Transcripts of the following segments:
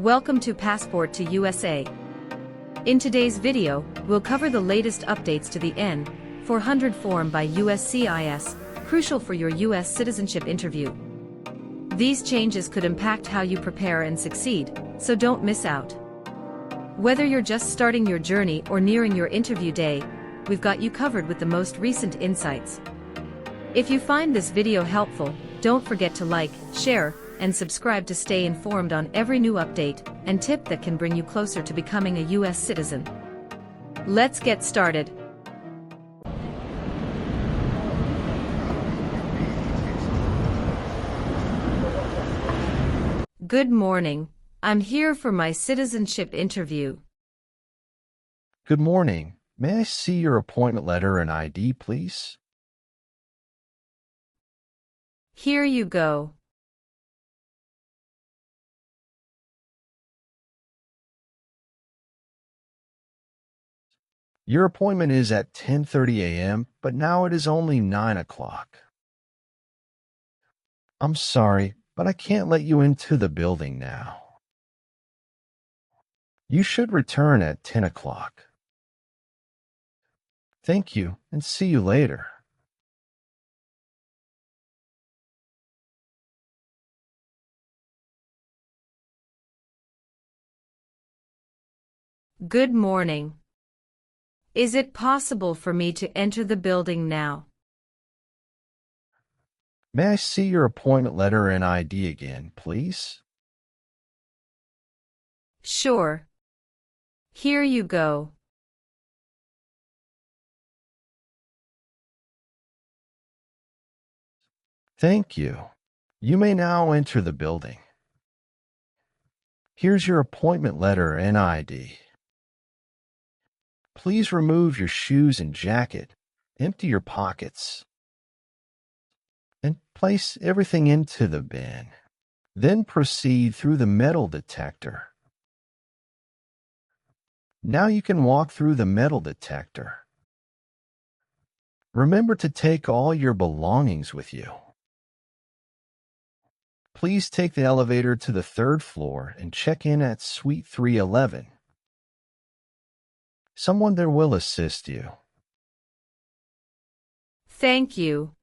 Welcome to Passport to USA. In today's video, we'll cover the latest updates to the N-400 form by USCIS, crucial for your U.S. citizenship interview. These changes could impact how you prepare and succeed, so don't miss out. Whether you're just starting your journey or nearing your interview day, we've got you covered with the most recent insights. If you find this video helpful, don't forget to like, share, and subscribe to stay informed on every new update and tip that can bring you closer to becoming a U.S. citizen. Let's get started. Good morning. I'm here for my citizenship interview. Good morning. May I see your appointment letter and ID, please? Here you go. Your appointment is at 10:30 a.m., but now it is only 9 o'clock. I'm sorry, but I can't let you into the building now. You should return at 10 o'clock. Thank you, and see you later. Good morning. Is it possible for me to enter the building now? May I see your appointment letter and ID again, please? Sure. Here you go. Thank you. You may now enter the building. Here's your appointment letter and ID. Please remove your shoes and jacket, empty your pockets, and place everything into the bin. Then proceed through the metal detector. Now you can walk through the metal detector. Remember to take all your belongings with you. Please take the elevator to the 3rd floor and check in at Suite 311. Someone there will assist you. Thank you.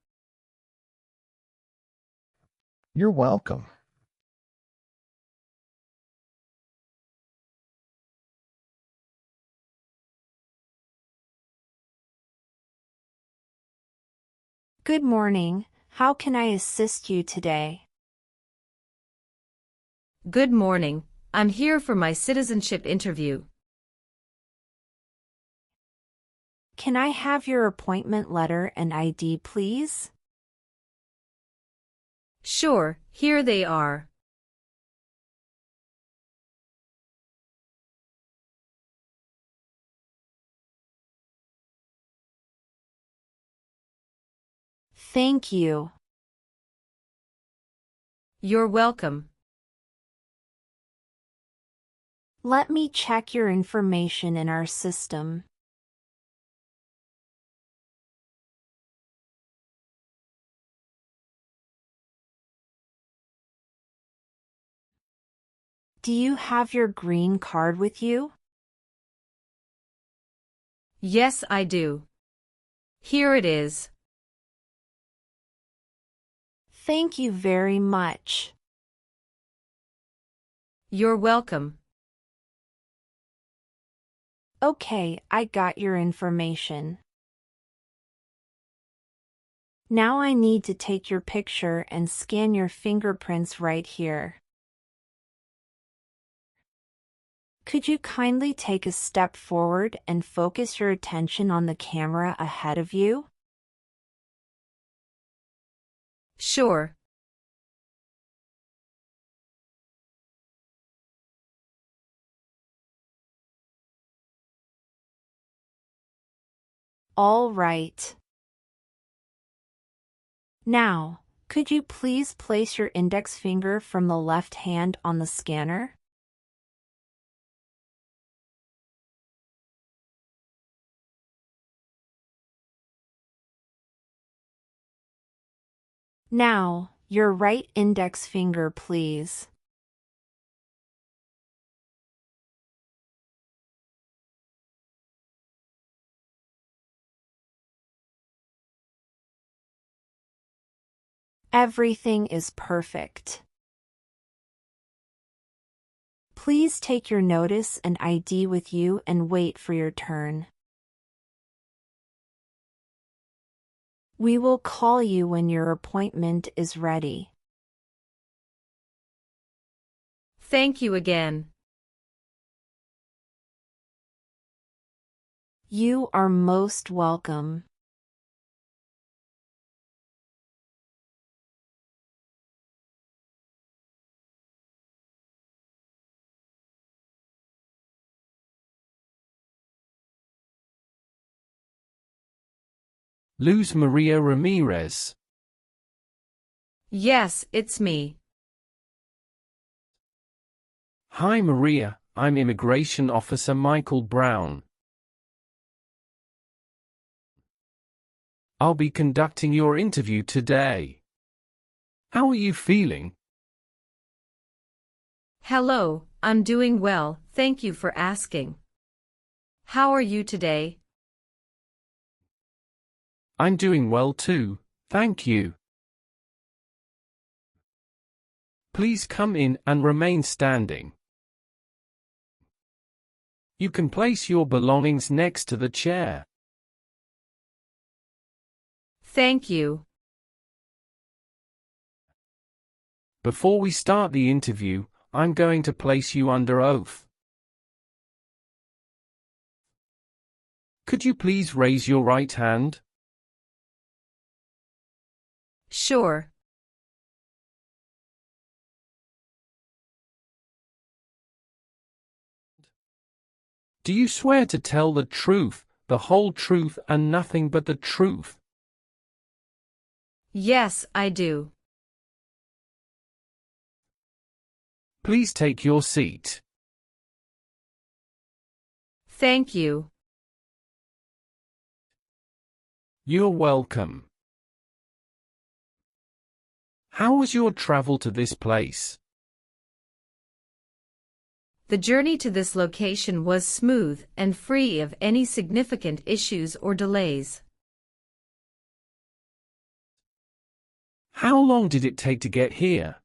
You're welcome. Good morning. How can I assist you today? Good morning. I'm here for my citizenship interview. Can I have your appointment letter and ID, please? Sure, here they are. Thank you. You're welcome. Let me check your information in our system. Do you have your green card with you? Yes, I do. Here it is. Thank you very much. You're welcome. Okay, I got your information. Now I need to take your picture and scan your fingerprints right here. Could you kindly take a step forward and focus your attention on the camera ahead of you? Sure. All right. Now, could you please place your index finger from the left hand on the scanner? Now, your right index finger, please. Everything is perfect. Please take your notice and ID with you and wait for your turn. We will call you when your appointment is ready. Thank you again. You are most welcome. Luz Maria Ramirez. Yes, it's me. Hi Maria, I'm Immigration Officer Michael Brown. I'll be conducting your interview today. How are you feeling? Hello, I'm doing well, thank you for asking. How are you today? I'm doing well too, thank you. Please come in and remain standing. You can place your belongings next to the chair. Thank you. Before we start the interview, I'm going to place you under oath. Could you please raise your right hand? Sure. Do you swear to tell the truth, the whole truth and nothing but the truth? Yes, I do. Please take your seat. Thank you. You're welcome. How was your travel to this place? The journey to this location was smooth and free of any significant issues or delays. How long did it take to get here?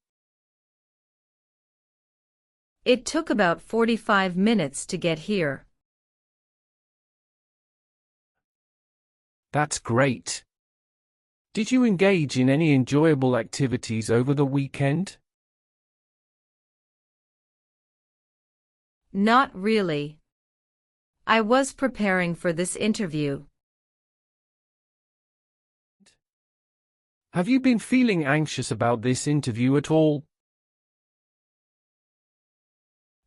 It took about 45 minutes to get here. That's great. Did you engage in any enjoyable activities over the weekend? Not really. I was preparing for this interview. Have you been feeling anxious about this interview at all?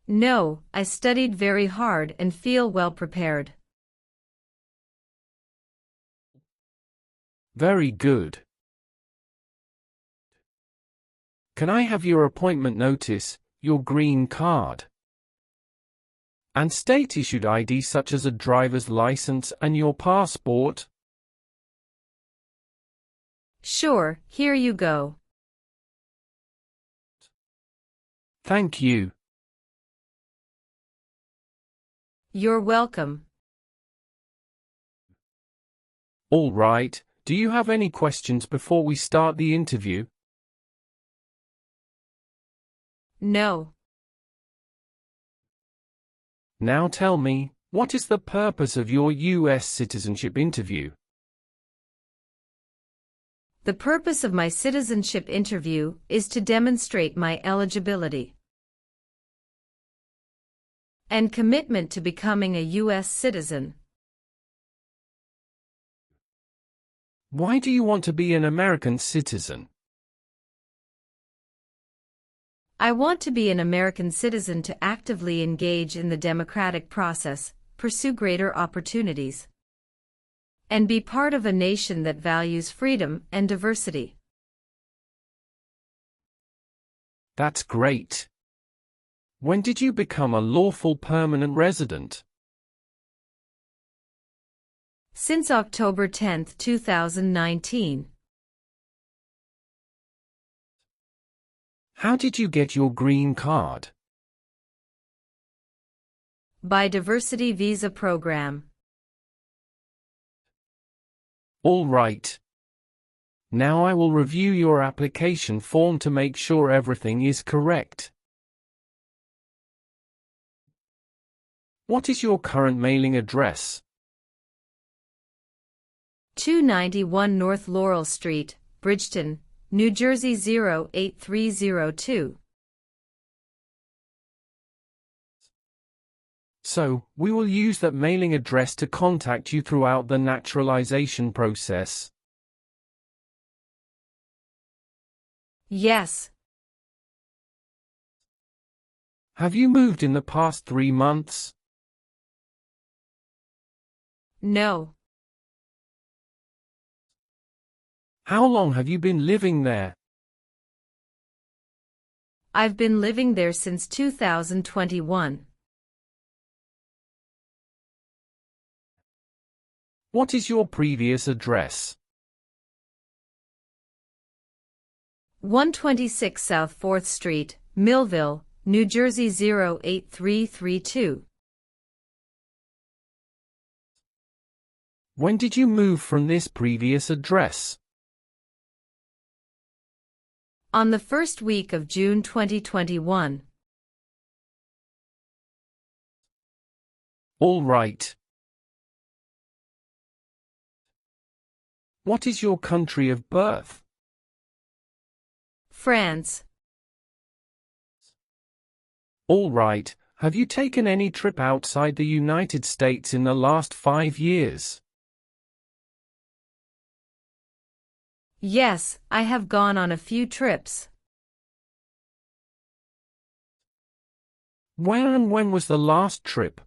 No, I studied very hard and feel well prepared. Very good. Can I have your appointment notice, your green card, and state-issued ID such as a driver's license and your passport? Sure, here you go. Thank you. You're welcome. All right, do you have any questions before we start the interview? No. Now tell me, what is the purpose of your U.S. citizenship interview? The purpose of my citizenship interview is to demonstrate my eligibility and commitment to becoming a U.S. citizen. Why do you want to be an American citizen? I want to be an American citizen to actively engage in the democratic process, pursue greater opportunities, and be part of a nation that values freedom and diversity. That's great. When did you become a lawful permanent resident? Since October 10, 2019. How did you get your green card? By Diversity Visa Program. All right. Now I will review your application form to make sure everything is correct. What is your current mailing address? 291 North Laurel Street, Bridgeton, New Jersey 08302. So, we will use that mailing address to contact you throughout the naturalization process. Yes. Have you moved in the past 3 months? No. How long have you been living there? I've been living there since 2021. What is your previous address? 126 South 4th Street, Millville, New Jersey 08332. When did you move from this previous address? On the first week of June 2021. All right. What is your country of birth? France. All right. Have you taken any trip outside the United States in the last 5 years? Yes, I have gone on a few trips. Where and when was the last trip?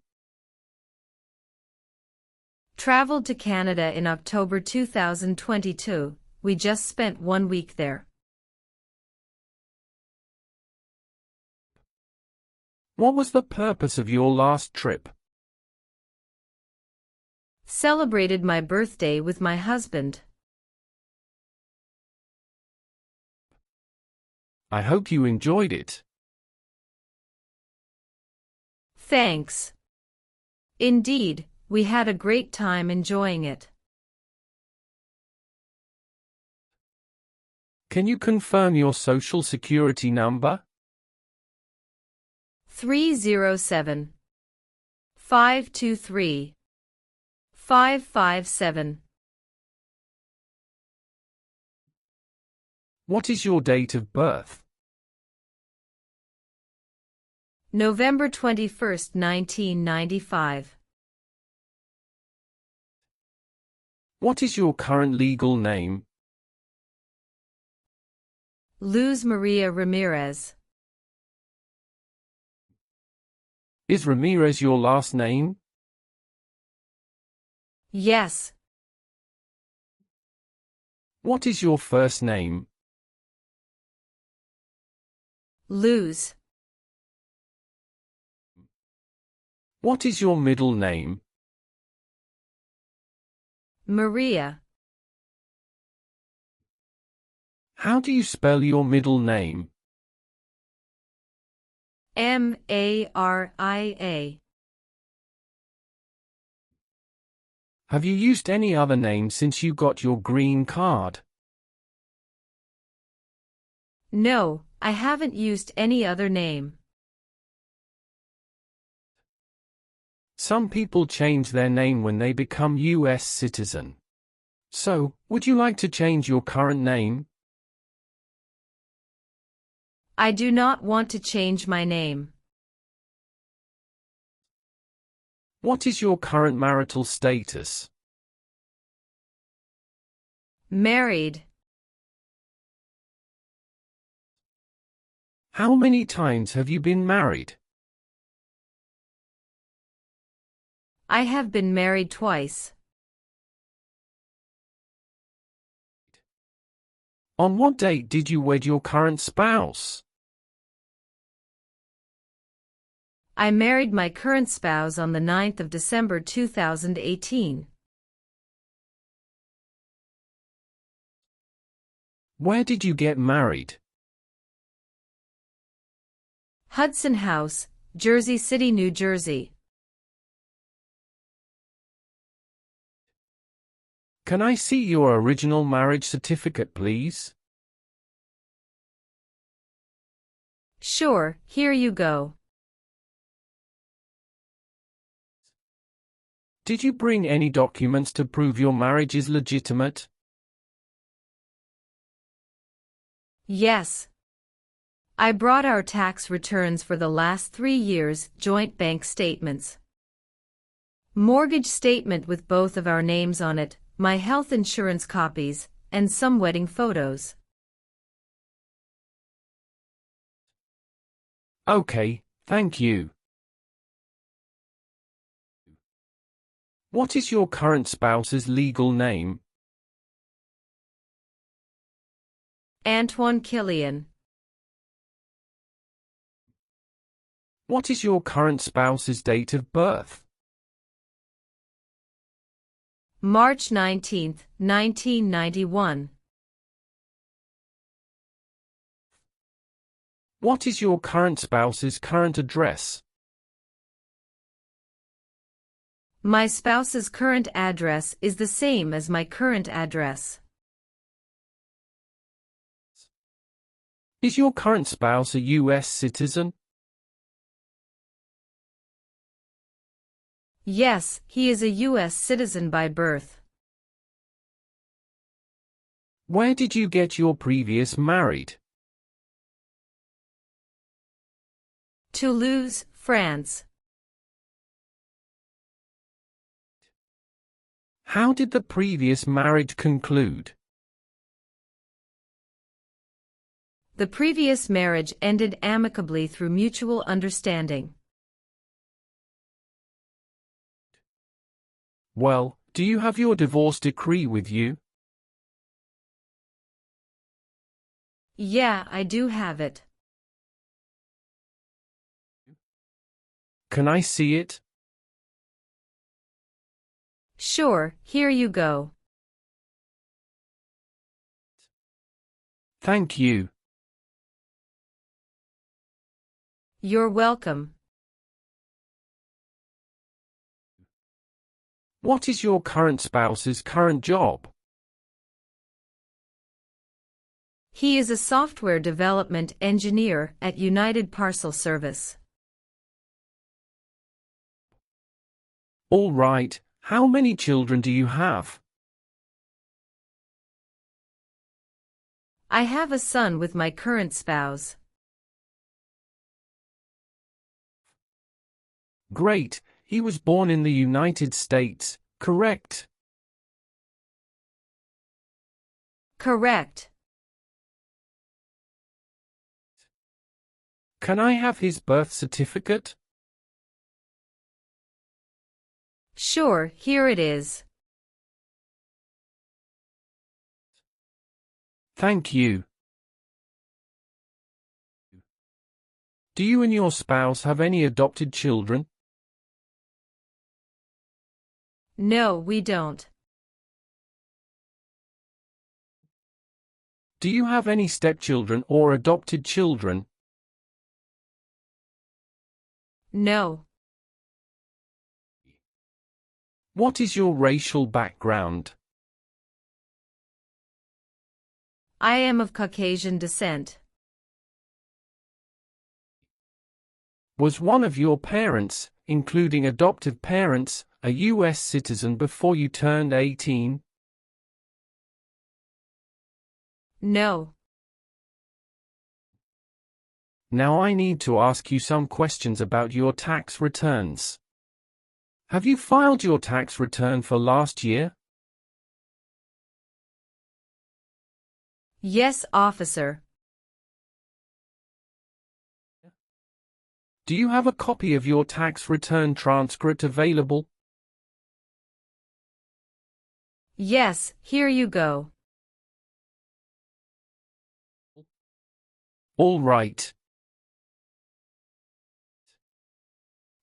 Traveled to Canada in October 2022. We just spent 1 week there. What was the purpose of your last trip? Celebrated my birthday with my husband. I hope you enjoyed it. Thanks. Indeed, we had a great time enjoying it. Can you confirm your social security number? 307 523 557. What is your date of birth? November 21st, 1995. What is your current legal name? Luz Maria Ramirez. Is Ramirez your last name? Yes. What is your first name? Luz. What is your middle name? Maria. How do you spell your middle name? Maria. Have you used any other name since you got your green card? No, I haven't used any other name. Some people change their name when they become U.S. citizen. So, would you like to change your current name? I do not want to change my name. What is your current marital status? Married. How many times have you been married? I have been married twice. On what date did you wed your current spouse? I married my current spouse on the 9th of December 2018. Where did you get married? Hudson House, Jersey City, New Jersey. Can I see your original marriage certificate, please? Sure, here you go. Did you bring any documents to prove your marriage is legitimate? Yes. I brought our tax returns for the last 3 years, joint bank statements, mortgage statement with both of our names on it, my health insurance copies, and some wedding photos. Okay, thank you. What is your current spouse's legal name? Antoine Killian. What is your current spouse's date of birth? March 19, 1991. What is your current spouse's current address? My spouse's current address is the same as my current address. Is your current spouse a U.S. citizen? Yes, he is a U.S. citizen by birth. Where did you get your previous married? Toulouse, France. How did the previous marriage conclude? The previous marriage ended amicably through mutual understanding. Well, do you have your divorce decree with you? Yeah, I do have it. Can I see it? Sure, here you go. Thank you. You're welcome. What is your current spouse's current job? He is a software development engineer at United Parcel Service. All right, how many children do you have? I have a son with my current spouse. Great, he was born in the United States, correct? Correct. Can I have his birth certificate? Sure, here it is. Thank you. Do you and your spouse have any adopted children? No, we don't. Do you have any stepchildren or adopted children? No. What is your racial background? I am of Caucasian descent. Was one of your parents, including adoptive parents, a U.S. citizen before you turned 18? No. Now I need to ask you some questions about your tax returns. Have you filed your tax return for last year? Yes, officer. Do you have a copy of your tax return transcript available? Yes, here you go. All right.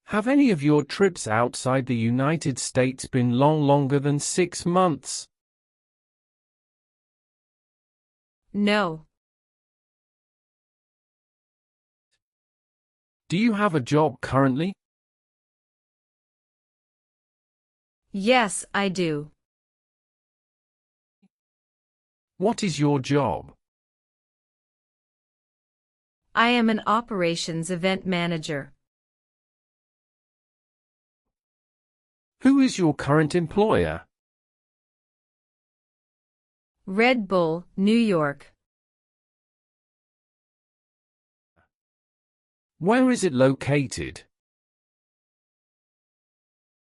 Have any of your trips outside the United States been longer than 6 months? No. Do you have a job currently? Yes, I do. What is your job? I am an operations event manager. Who is your current employer? Red Bull, New York. Where is it located?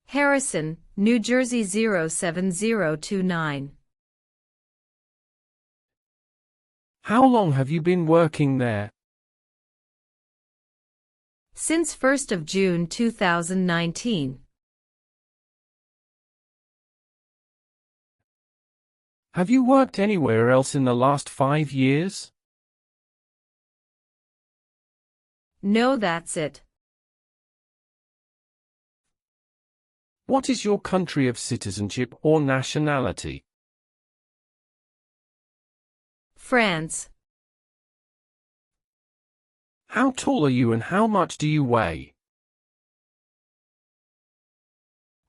Harrison, New Jersey 07029. How long have you been working there? Since 1st of June 2019. Have you worked anywhere else in the last 5 years? No, that's it. What is your country of citizenship or nationality? France. How tall are you and how much do you weigh?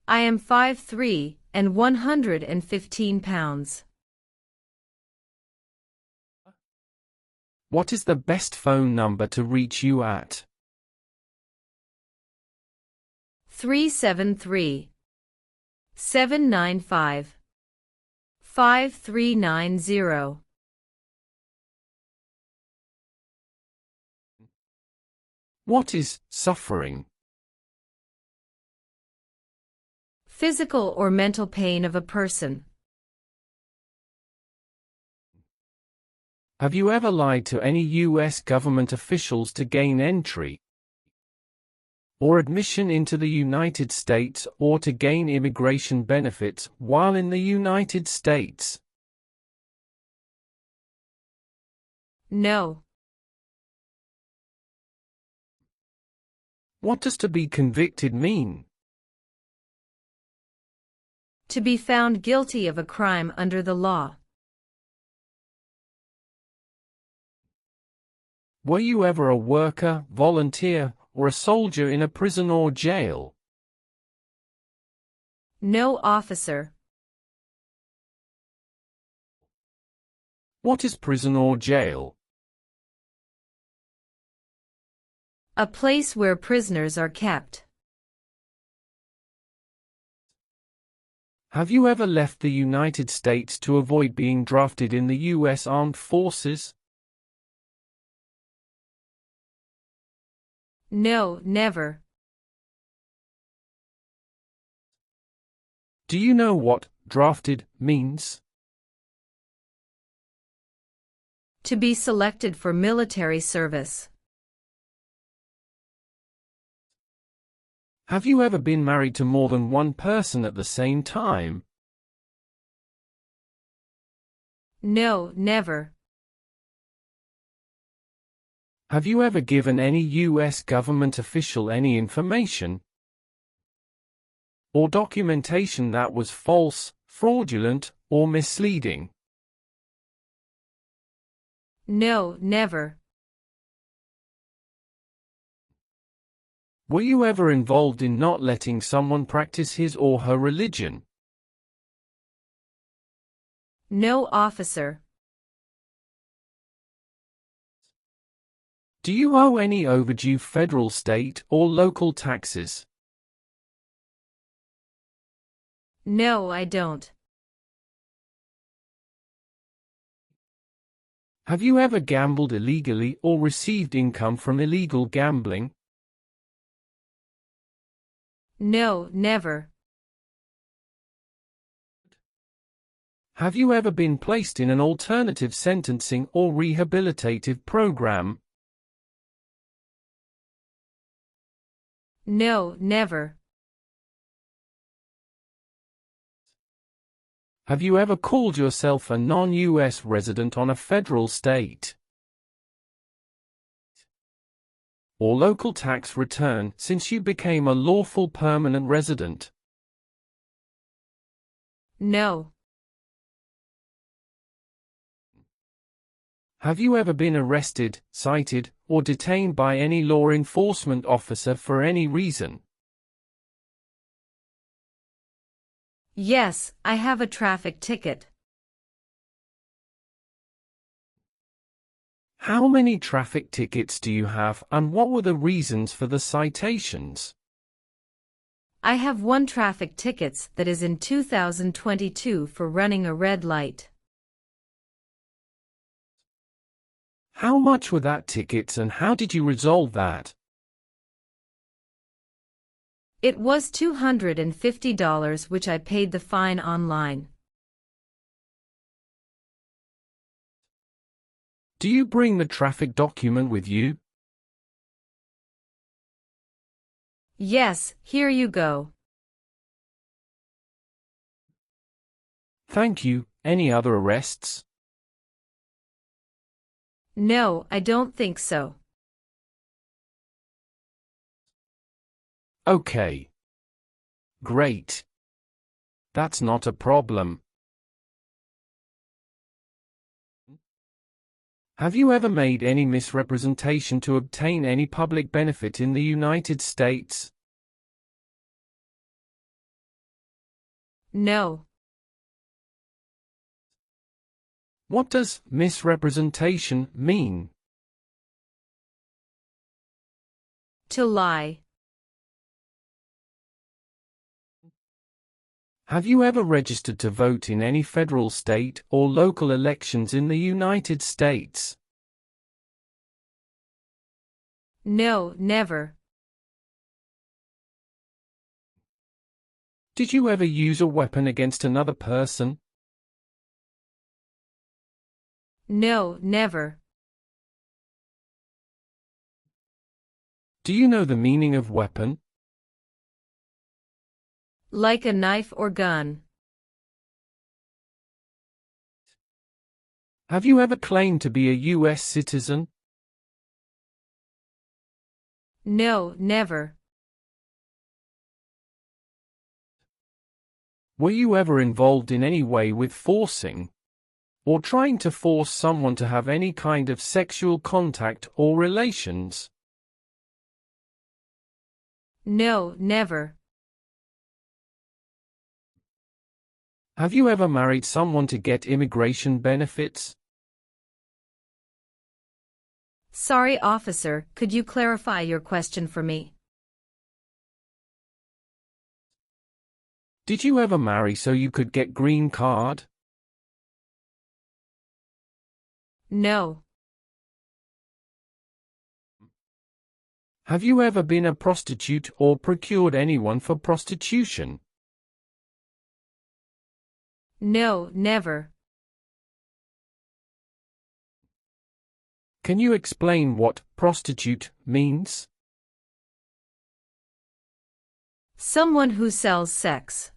I am 5'3" and 115 pounds. What is the best phone number to reach you at? 373-795-5390. What is suffering? Physical or mental pain of a person. Have you ever lied to any U.S. government officials to gain entry or admission into the United States or to gain immigration benefits while in the United States? No. What does to be convicted mean? To be found guilty of a crime under the law. Were you ever a worker, volunteer, or a soldier in a prison or jail? No, officer. What is prison or jail? A place where prisoners are kept. Have you ever left the United States to avoid being drafted in the U.S. Armed Forces? No, never. Do you know what drafted means? To be selected for military service. Have you ever been married to more than one person at the same time? No, never. Have you ever given any U.S. government official any information or documentation that was false, fraudulent, or misleading? No, never. Were you ever involved in not letting someone practice his or her religion? No, officer. Do you owe any overdue federal, state, or local taxes? No, I don't. Have you ever gambled illegally or received income from illegal gambling? No, never. Have you ever been placed in an alternative sentencing or rehabilitative program? No, never. Have you ever called yourself a non-U.S. resident on a federal, state, or local tax return since you became a lawful permanent resident? No. Have you ever been arrested, cited, or detained by any law enforcement officer for any reason? Yes, I have a traffic ticket. How many traffic tickets do you have, and what were the reasons for the citations? I have one traffic tickets that is in 2022 for running a red light. How much were that tickets and how did you resolve that? It was $250 which I paid the fine online. Do you bring the traffic document with you? Yes, here you go. Thank you. Any other arrests? No, I don't think so. Okay. Great. That's not a problem. Have you ever made any misrepresentation to obtain any public benefit in the United States? No. What does misrepresentation mean? To lie. Have you ever registered to vote in any federal, state, or local elections in the United States? No, never. Did you ever use a weapon against another person? No, never. Do you know the meaning of weapon? Like a knife or gun. Have you ever claimed to be a U.S. citizen? No, never. Were you ever involved in any way with forcing, or trying to force someone to have any kind of sexual contact or relations? No, never. Have you ever married someone to get immigration benefits? Sorry, officer, could you clarify your question for me? Did you ever marry so you could get green card? No. Have you ever been a prostitute or procured anyone for prostitution? No, never. Can you explain what prostitute means? Someone who sells sex.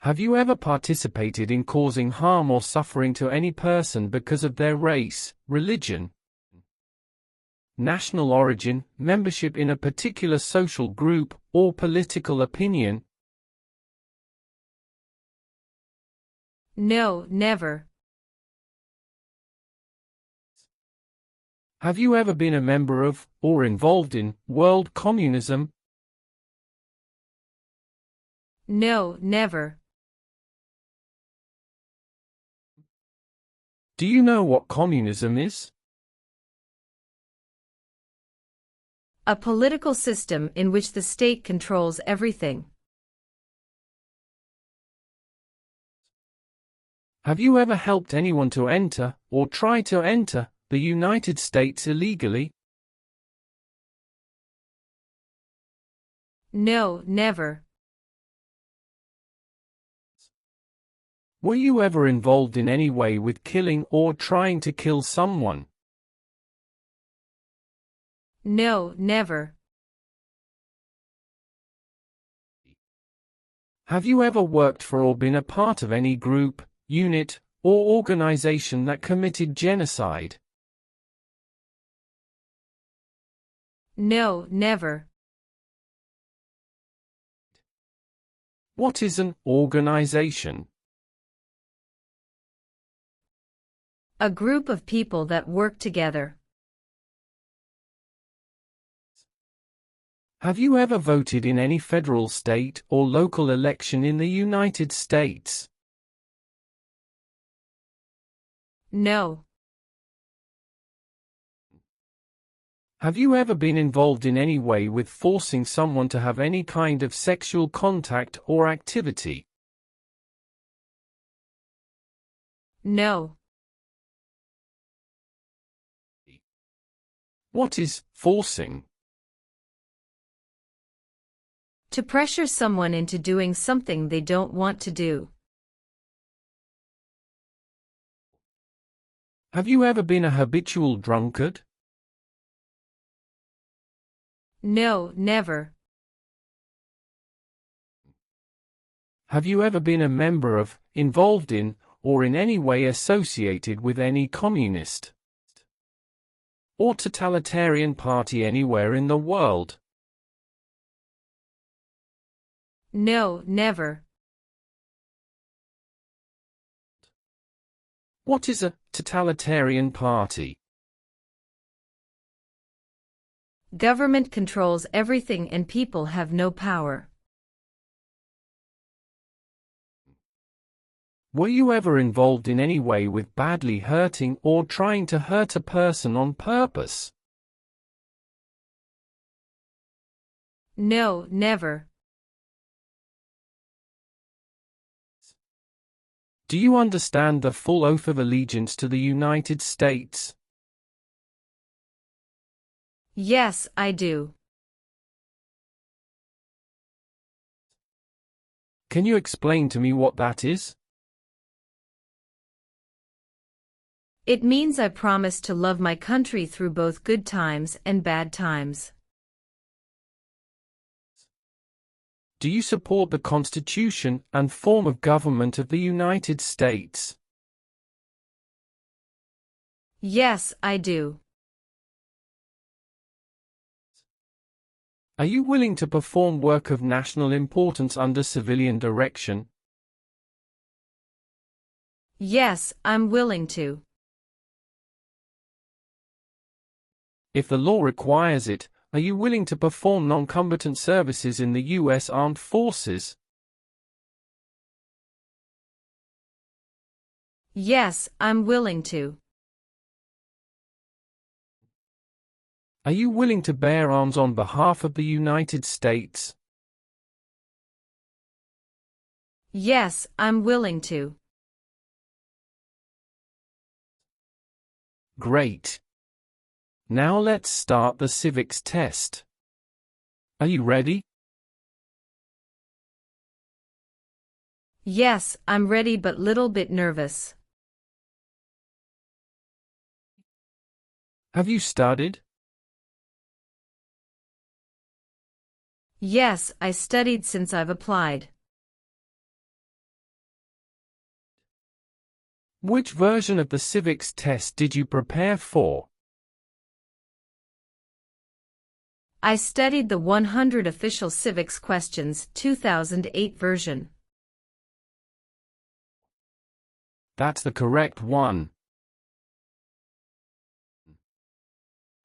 Have you ever participated in causing harm or suffering to any person because of their race, religion, national origin, membership in a particular social group, or political opinion? No, never. Have you ever been a member of, or involved in, world communism? No, never. Do you know what communism is? A political system in which the state controls everything. Have you ever helped anyone to enter, or try to enter, the United States illegally? No, never. Were you ever involved in any way with killing or trying to kill someone? No, never. Have you ever worked for or been a part of any group, unit, or organization that committed genocide? No, never. What is an organization? A group of people that work together. Have you ever voted in any federal, state, or local election in the United States? No. Have you ever been involved in any way with forcing someone to have any kind of sexual contact or activity? No. What is forcing? To pressure someone into doing something they don't want to do. Have you ever been a habitual drunkard? No, never. Have you ever been a member of, involved in, or in any way associated with any communist or totalitarian party anywhere in the world? No, never. What is a totalitarian party? Government controls everything and people have no power. Were you ever involved in any way with badly hurting or trying to hurt a person on purpose? No, never. Do you understand the full oath of allegiance to the United States? Yes, I do. Can you explain to me what that is? It means I promise to love my country through both good times and bad times. Do you support the Constitution and form of government of the United States? Yes, I do. Are you willing to perform work of national importance under civilian direction? Yes, I'm willing to. If the law requires it, are you willing to perform non-combatant services in the U.S. Armed Forces? Yes, I'm willing to. Are you willing to bear arms on behalf of the United States? Yes, I'm willing to. Great. Now let's start the civics test. Are you ready? Yes, I'm ready but little bit nervous. Have you studied? Yes, I studied since I've applied. Which version of the civics test did you prepare for? I studied the 100 Official Civics Questions 2008 version. That's the correct one.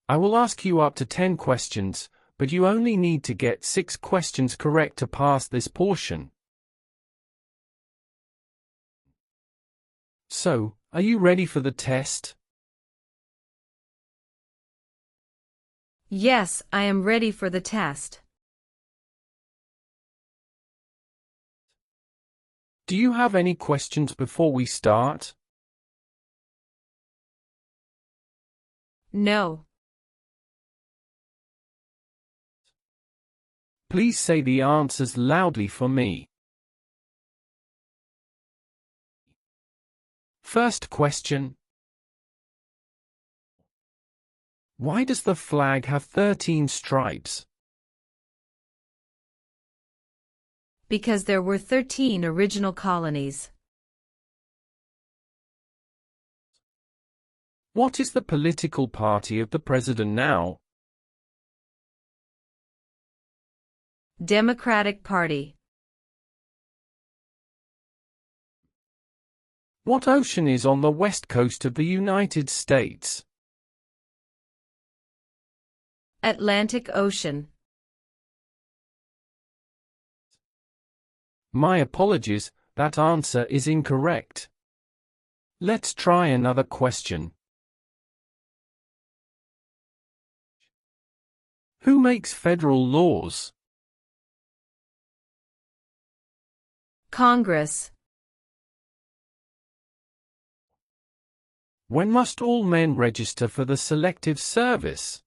I will ask you up to 10 questions, but you only need to get 6 questions correct to pass this portion. So, are you ready for the test? Yes, I am ready for the test. Do you have any questions before we start? No. Please say the answers loudly for me. First question. Why does the flag have 13 stripes? Because there were 13 original colonies. What is the political party of the president now? Democratic Party. What ocean is on the west coast of the United States? Atlantic Ocean. My apologies, that answer is incorrect. Let's try another question. Who makes federal laws? Congress. When must all men register for the Selective Service?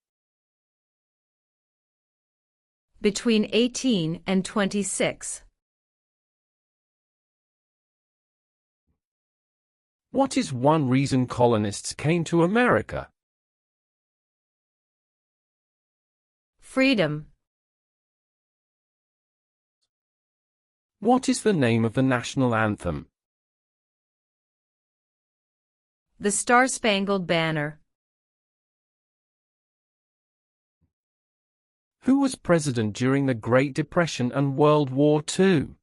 Between 18 and 26. What is one reason colonists came to America? Freedom. What is the name of the national anthem? The Star-Spangled Banner. Who was president during the Great Depression and World War II?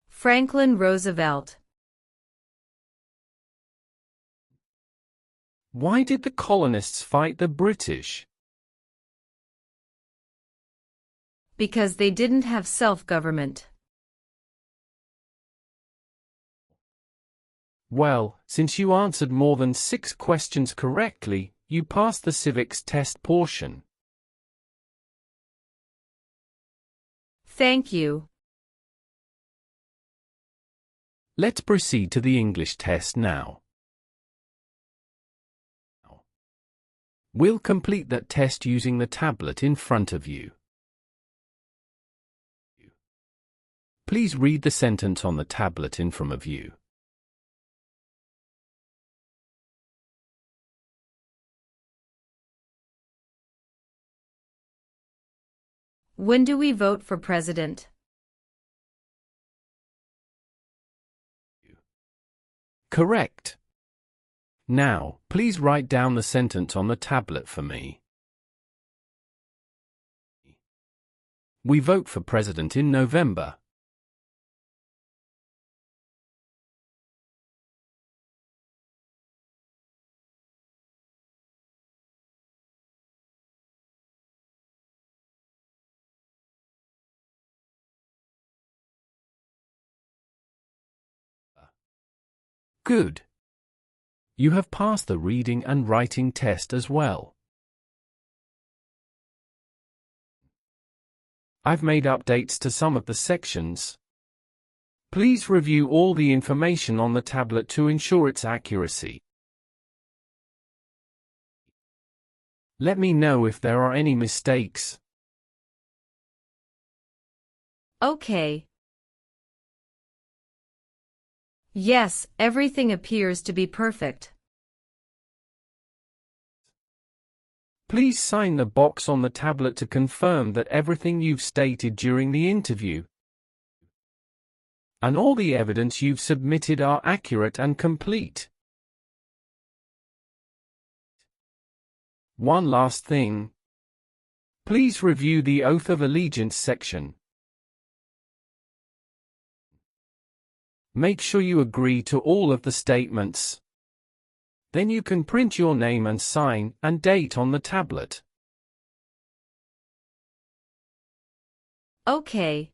Franklin Roosevelt. Why did the colonists fight the British? Because they didn't have self-government. Well, since you answered more than 6 questions correctly, you passed the civics test portion. Thank you. Let's proceed to the English test now. We'll complete that test using the tablet in front of you. Please read the sentence on the tablet in front of you. When do we vote for president? Correct. Now, please write down the sentence on the tablet for me. We vote for president in November. Good. You have passed the reading and writing test as well. I've made updates to some of the sections. Please review all the information on the tablet to ensure its accuracy. Let me know if there are any mistakes. Okay. Yes, everything appears to be perfect. Please sign the box on the tablet to confirm that everything you've stated during the interview and all the evidence you've submitted are accurate and complete. One last thing. Please review the Oath of Allegiance section. Make sure you agree to all of the statements. Then you can print your name and sign and date on the tablet. Okay.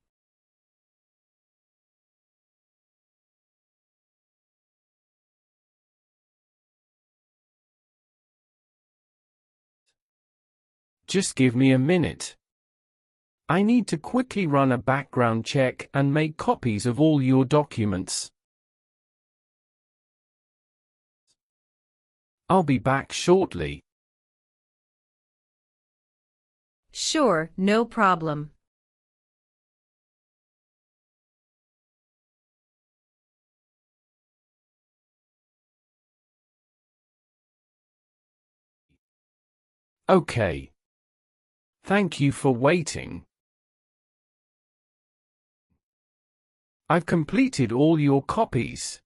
Just give me a minute. I need to quickly run a background check and make copies of all your documents. I'll be back shortly. Sure, no problem. Okay. Thank you for waiting. I've completed all your copies.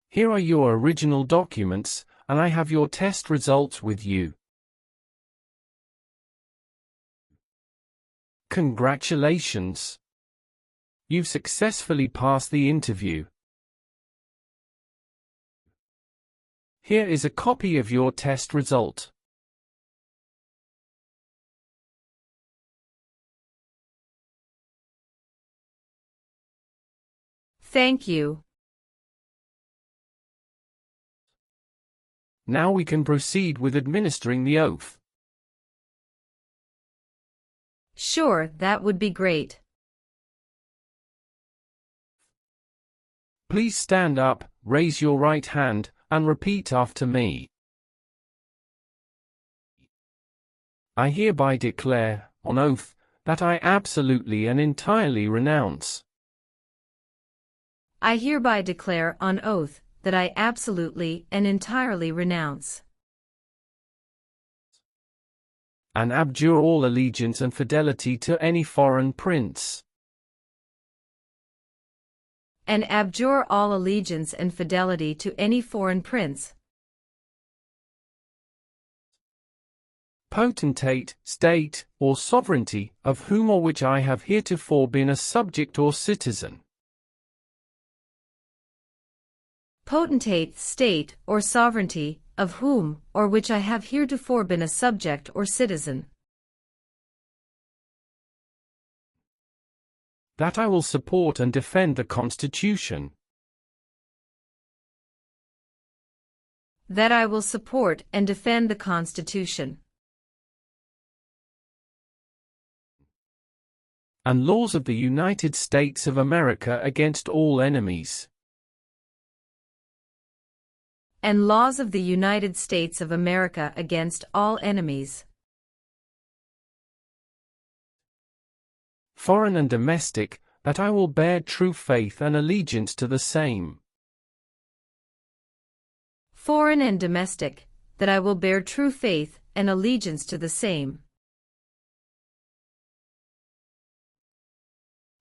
Here are your original documents, and I have your test results with you. Congratulations! You've successfully passed the interview. Here is a copy of your test result. Thank you. Now we can proceed with administering the oath. Sure, that would be great. Please stand up, raise your right hand, and repeat after me. I hereby declare, on oath, that I absolutely and entirely renounce I hereby declare on oath that I absolutely and entirely renounce and abjure all allegiance and fidelity to any foreign prince, and abjure all allegiance and fidelity to any foreign prince, potentate, state, or sovereignty, of whom or which I have heretofore been a subject or citizen. Potentate, state, or sovereignty, of whom or which I have heretofore been a subject or citizen. That I will support and defend the Constitution. That I will support and defend the Constitution. And laws of the United States of America against all enemies. And laws of the United States of America against all enemies. Foreign and domestic, that I will bear true faith and allegiance to the same. Foreign and domestic, that I will bear true faith and allegiance to the same.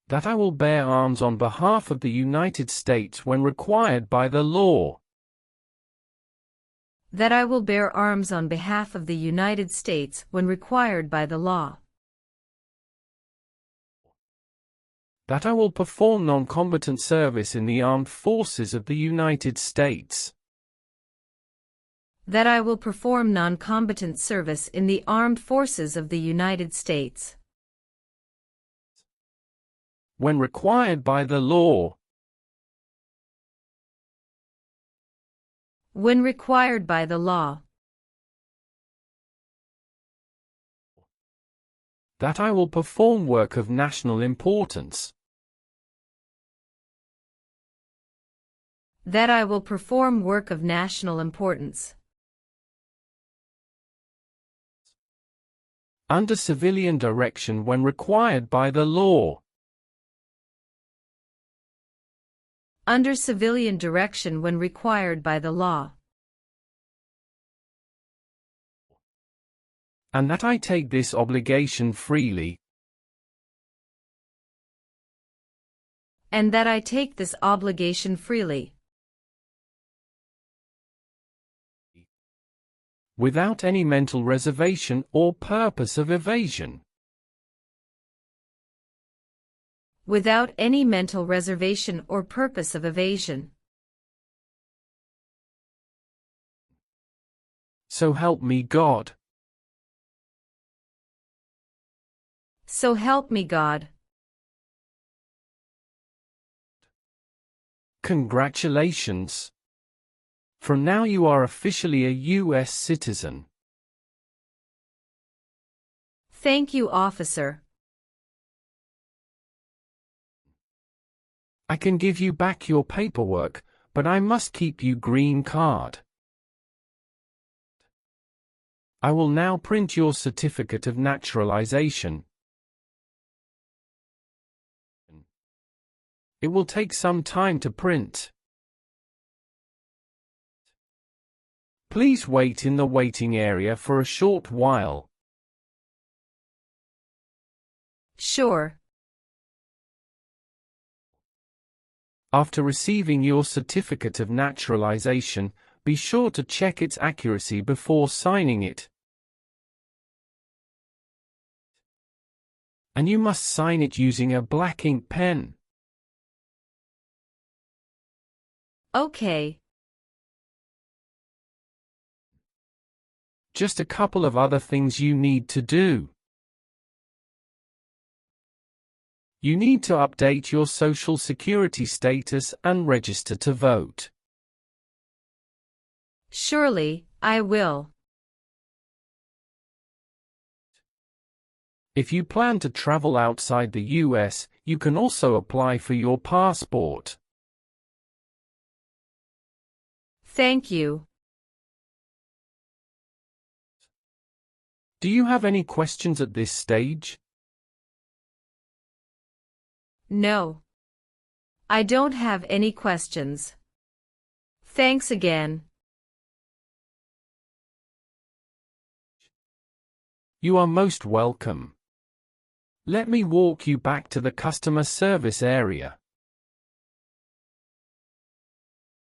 That I will bear arms on behalf of the United States when required by the law. That I will bear arms on behalf of the United States when required by the law. That I will perform non-combatant service in the armed forces of the United States. That I will perform non-combatant service in the armed forces of the United States. When required by the law. When required by the law. That I will perform work of national importance. That I will perform work of national importance. Under civilian direction when required by the law. Under civilian direction when required by the law. And that I take this obligation freely. And that I take this obligation freely. Without any mental reservation or purpose of evasion. Without any mental reservation or purpose of evasion. So help me God. So help me God. Congratulations. From now you are officially a U.S. citizen. Thank you, officer. I can give you back your paperwork, but I must keep your green card. I will now print your certificate of naturalization. It will take some time to print. Please wait in the waiting area for a short while. Sure. After receiving your certificate of naturalization, be sure to check its accuracy before signing it. And you must sign it using a black ink pen. Okay. Just a couple of other things you need to do. You need to update your Social Security status and register to vote. Surely, I will. If you plan to travel outside the US, you can also apply for your passport. Thank you. Do you have any questions at this stage? No. I don't have any questions. Thanks again. You are most welcome. Let me walk you back to the customer service area.